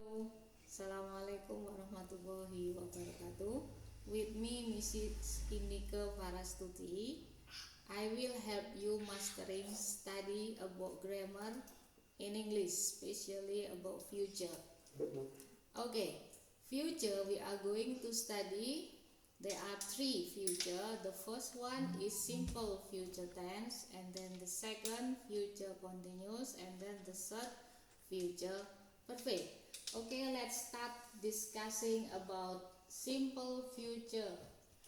Assalamualaikum warahmatullahi wabarakatuh. With me, Mrs. Indika Farastuti. I will help you mastering study about grammar in English, especially about future. Okay, future we are going to study. There are three future. The first one is simple future tense, and then the second future continuous, and then the third future perfect. Okay, let's start discussing about simple future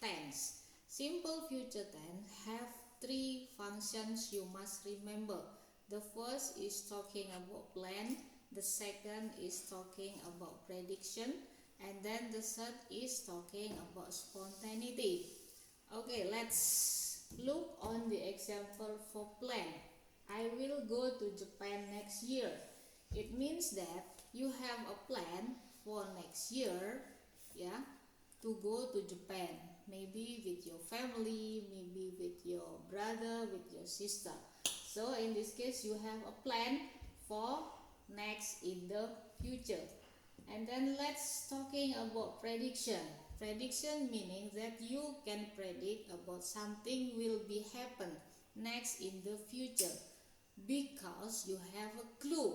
tense. Simple future tense have three functions you must remember. The first is talking about plan, the second is talking about prediction, and then the third is talking about spontaneity. Okay, let's look on the example for plan. I will go to Japan next year. It means that you have a plan for next year, yeah, to go to Japan. Maybe with your family, maybe with your brother, with your sister. So in this case, you have a plan for next in the future. And then let's talking about prediction. Prediction meaning that you can predict about something will be happen next in the future because you have a clue.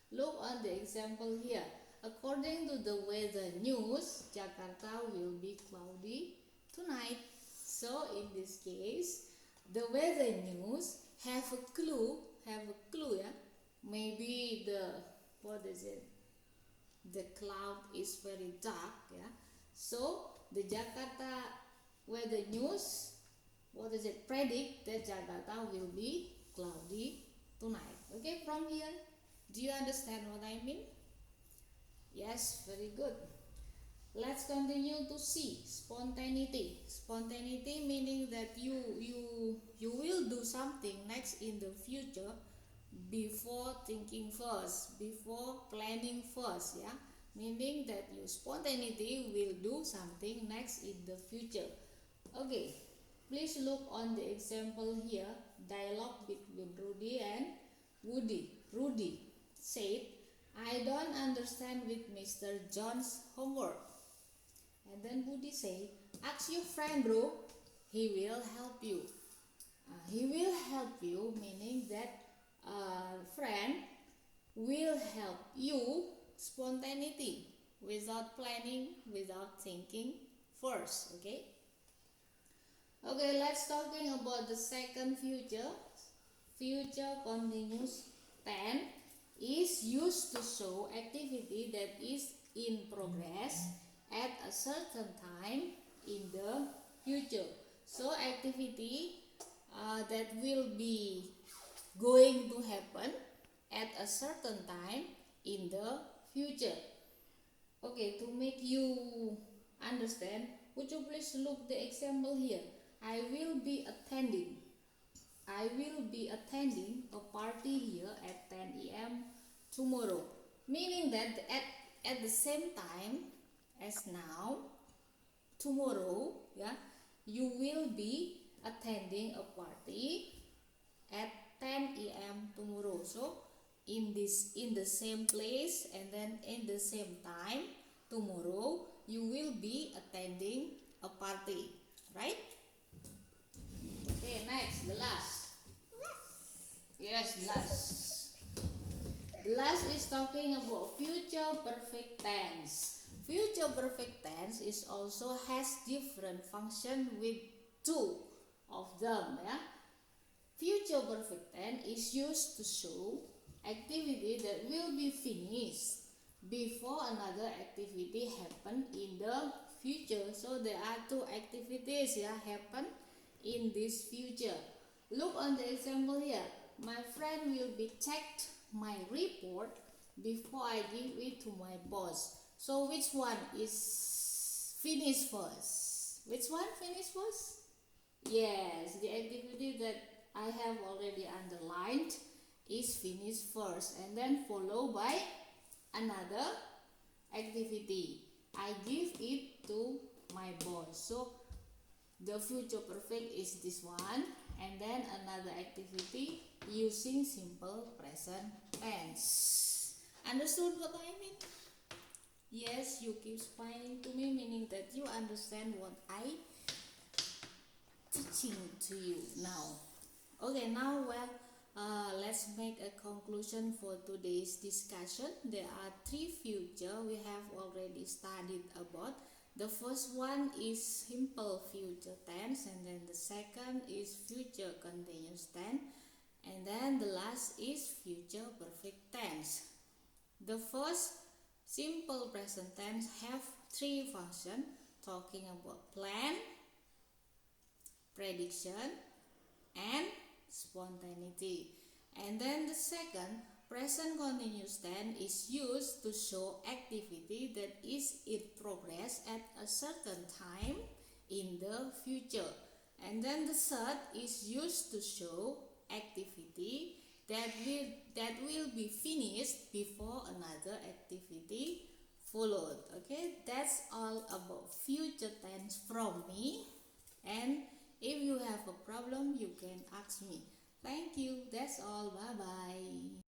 Look on the example here. According to the weather news, Jakarta will be cloudy tonight. So in this case, the weather news have a clue, yeah. Maybe the cloud is very dark, yeah. So the Jakarta weather news, predict that Jakarta will be cloudy tonight. Okay, from here, do you understand what I mean? Yes, very good. Let's continue to see spontaneity. Spontaneity meaning that you will do something next in the future before thinking first, before planning first, yeah. Meaning that you spontaneity will do something next in the future. Okay, please look on the example here. Dialogue between Rudy and Woody. Rudy said, I don't understand with Mr. John's homework. And then Woody said, ask your friend, bro. He will help you. He will help you meaning that friend will help you spontaneity without planning, without thinking first. Okay. Okay, let's talking about the second future. Future continuous tense is used to show activity that is in progress at a certain time in the future. So activity that will be going to happen at a certain time in the future. Okay, to make you understand, would you please look the example here? I will be attending a party here at 10 a.m. tomorrow. Meaning that at the same time as now, tomorrow, yeah, you will be attending a party at 10 a.m. tomorrow. So in the same place and then in the same time tomorrow you will be attending a party, right? Okay, next, the last. Yes, last. The last is talking about future perfect tense. Future perfect tense is also has different function with two of them, yeah. Future perfect tense is used to show activity that will be finished before another activity happen in the future. So there are two activities, yeah, happen in this future. Look on the example here. My friend will be checked my report before I give it to my boss. So which one is finished first? Which one finished first? Yes, the activity that I have already underlined is finished first and then followed by another activity. I give it to my boss. So the future perfect is this one, and then another activity using simple present tense. Understood what I mean? Yes, you keep smiling to me, meaning that you understand what I teaching to you now. Okay, now let's make a conclusion for today's discussion. There are three future we have already studied about. The first one is simple future tense, and then the second is future continuous tense, and then the last is future perfect tense. The first simple present tense have three functions talking about plan, prediction, and spontaneity. And then the second, present continuous tense is used to show activity that is in progress at a certain time in the future. And then the third is used to show activity that will be finished before another activity followed. Okay, that's all about future tense from me. And if you have a problem, you can ask me. Thank you. That's all. Bye bye.